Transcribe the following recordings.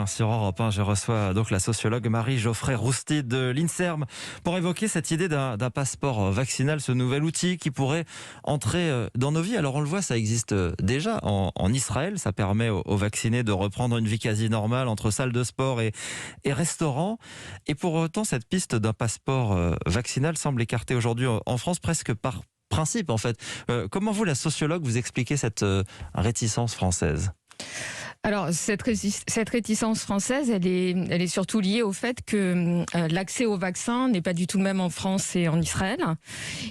Sur Europe 1, je reçois donc la sociologue Marie-Geoffrey Roustide de l'INSERM pour évoquer cette idée d'un passeport vaccinal, ce nouvel outil qui pourrait entrer dans nos vies. Alors on le voit, ça existe déjà en Israël. Ça permet aux vaccinés de reprendre une vie quasi normale entre salle de sport et restaurant. Et pour autant, cette piste d'un passeport vaccinal semble écartée aujourd'hui en France presque par principe en fait. Comment vous, la sociologue, vous expliquez cette réticence française ? Alors, cette réticence française, elle est surtout liée au fait que l'accès au vaccin n'est pas du tout le même en France et en Israël.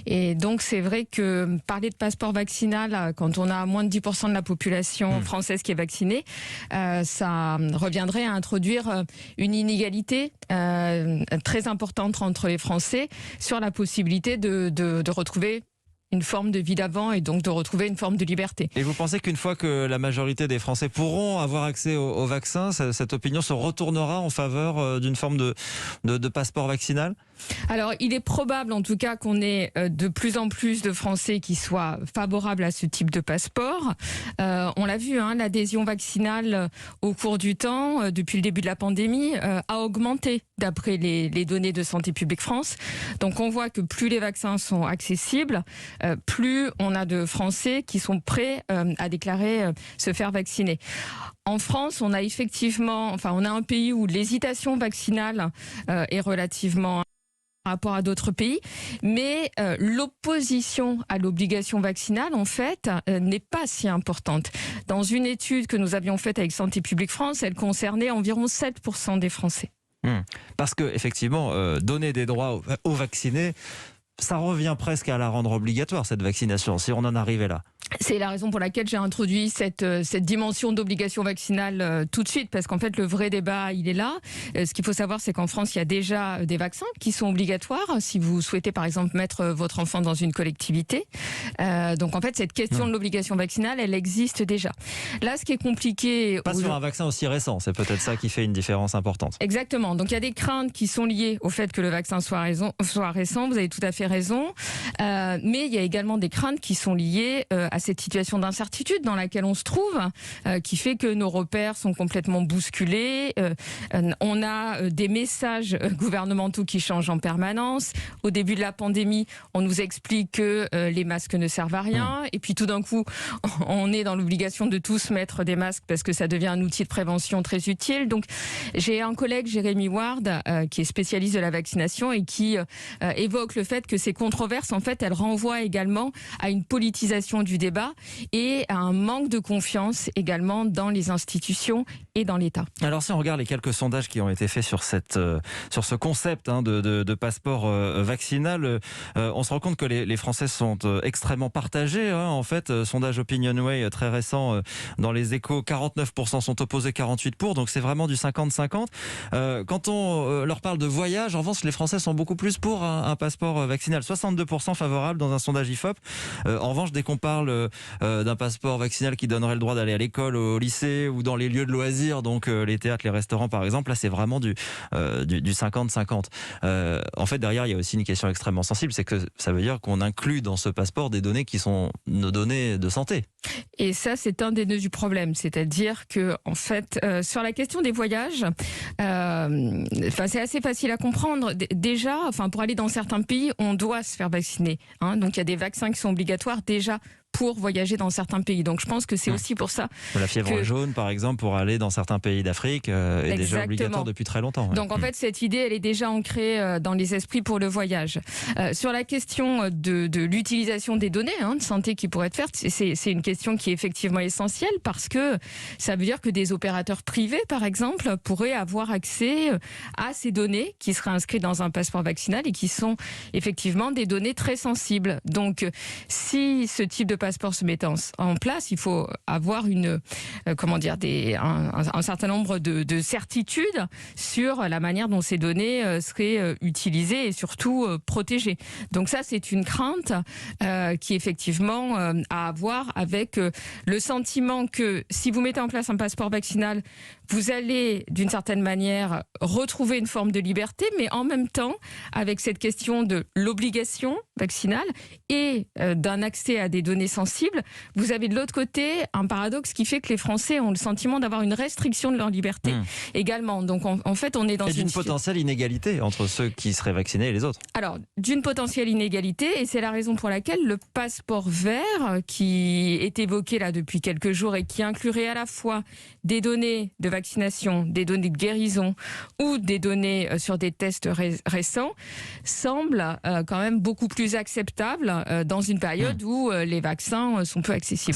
Et donc, c'est vrai que parler de passeport vaccinal, quand on a moins de 10% de la population française qui est vaccinée, ça reviendrait à introduire une inégalité très importante entre les Français sur la possibilité de retrouver une forme de vie d'avant et donc de retrouver une forme de liberté. Et vous pensez qu'une fois que la majorité des Français pourront avoir accès au vaccin, cette opinion se retournera en faveur d'une forme de passeport vaccinal ? Alors, il est probable en tout cas qu'on ait de plus en plus de Français qui soient favorables à ce type de passeport. On l'a vu, l'adhésion vaccinale au cours du temps, depuis le début de la pandémie, a augmenté d'après les données de Santé publique France. Donc on voit que plus les vaccins sont accessibles, plus on a de Français qui sont prêts à déclarer se faire vacciner. En France, on a un pays où l'hésitation vaccinale est relativement par rapport à d'autres pays, mais l'opposition à l'obligation vaccinale, en fait, n'est pas si importante. Dans une étude que nous avions faite avec Santé publique France, elle concernait environ 7% des Français. Parce que effectivement, donner des droits aux vaccinés, ça revient presque à la rendre obligatoire, cette vaccination, si on en arrivait là. C'est la raison pour laquelle j'ai introduit cette dimension d'obligation vaccinale tout de suite, parce qu'en fait, le vrai débat, il est là. Ce qu'il faut savoir, c'est qu'en France, il y a déjà des vaccins qui sont obligatoires, si vous souhaitez, par exemple, mettre votre enfant dans une collectivité. Donc, en fait, cette question de l'obligation vaccinale, elle existe déjà. Là, ce qui est compliqué... Pas sur un vaccin aussi récent, c'est peut-être ça qui fait une différence importante. Exactement. Donc, il y a des craintes qui sont liées au fait que le vaccin soit récent, vous avez tout à fait raison. Mais il y a également des craintes qui sont liées à cette situation d'incertitude dans laquelle on se trouve, qui fait que nos repères sont complètement bousculés. On a des messages gouvernementaux qui changent en permanence. Au début de la pandémie, on nous explique que les masques ne servent à rien. Et puis tout d'un coup, on est dans l'obligation de tous mettre des masques parce que ça devient un outil de prévention très utile. Donc, j'ai un collègue, Jérémy Ward, qui est spécialiste de la vaccination et qui évoque le fait que ces controverses, en fait, elles renvoient également à une politisation du débat et à un manque de confiance également dans les institutions et dans l'État. Alors si on regarde les quelques sondages qui ont été faits sur ce concept de passeport vaccinal, on se rend compte que les Français sont extrêmement partagés. En fait, sondage Opinionway très récent dans les Échos, 49% sont opposés, 48% pour, donc c'est vraiment du 50-50. Quand on leur parle de voyage, en revanche, les Français sont beaucoup plus pour un passeport vaccinal, 62% favorables dans un sondage IFOP. En revanche, dès qu'on parle d'un passeport vaccinal qui donnerait le droit d'aller à l'école, au lycée ou dans les lieux de loisirs, donc les théâtres, les restaurants par exemple, là c'est vraiment du 50-50. En fait, derrière, il y a aussi une question extrêmement sensible, c'est que ça veut dire qu'on inclut dans ce passeport des données qui sont nos données de santé. Et ça, c'est un des nœuds du problème, c'est-à-dire que, en fait, sur la question des voyages, c'est assez facile à comprendre. Déjà, pour aller dans certains pays, on doit se faire vacciner. Donc, il y a des vaccins qui sont obligatoires déjà pour voyager dans certains pays. Donc je pense que c'est aussi pour ça. La fièvre jaune, par exemple, pour aller dans certains pays d'Afrique, est déjà obligatoire depuis très longtemps. Donc en fait, cette idée, elle est déjà ancrée dans les esprits pour le voyage. Sur la question de l'utilisation des données de santé qui pourraient être faites, c'est une question qui est effectivement essentielle parce que ça veut dire que des opérateurs privés, par exemple, pourraient avoir accès à ces données qui seraient inscrites dans un passeport vaccinal et qui sont effectivement des données très sensibles. Donc si ce type de passeport se mettait en place, il faut avoir un certain nombre de certitudes sur la manière dont ces données seraient utilisées et surtout protégées. Donc ça, c'est une crainte qui effectivement à avoir avec le sentiment que si vous mettez en place un passeport vaccinal, vous allez d'une certaine manière retrouver une forme de liberté, mais en même temps, avec cette question de l'obligation vaccinale et d'un accès à des données sensible. Vous avez de l'autre côté un paradoxe qui fait que les Français ont le sentiment d'avoir une restriction de leur liberté également. Donc en fait, on est dans d'une potentielle inégalité entre ceux qui seraient vaccinés et les autres. Alors, d'une potentielle inégalité, et c'est la raison pour laquelle le passeport vert, qui est évoqué là depuis quelques jours et qui inclurait à la fois des données de vaccination, des données de guérison ou des données sur des tests récents, semble quand même beaucoup plus acceptable dans une période où les vaccins sont peu accessibles.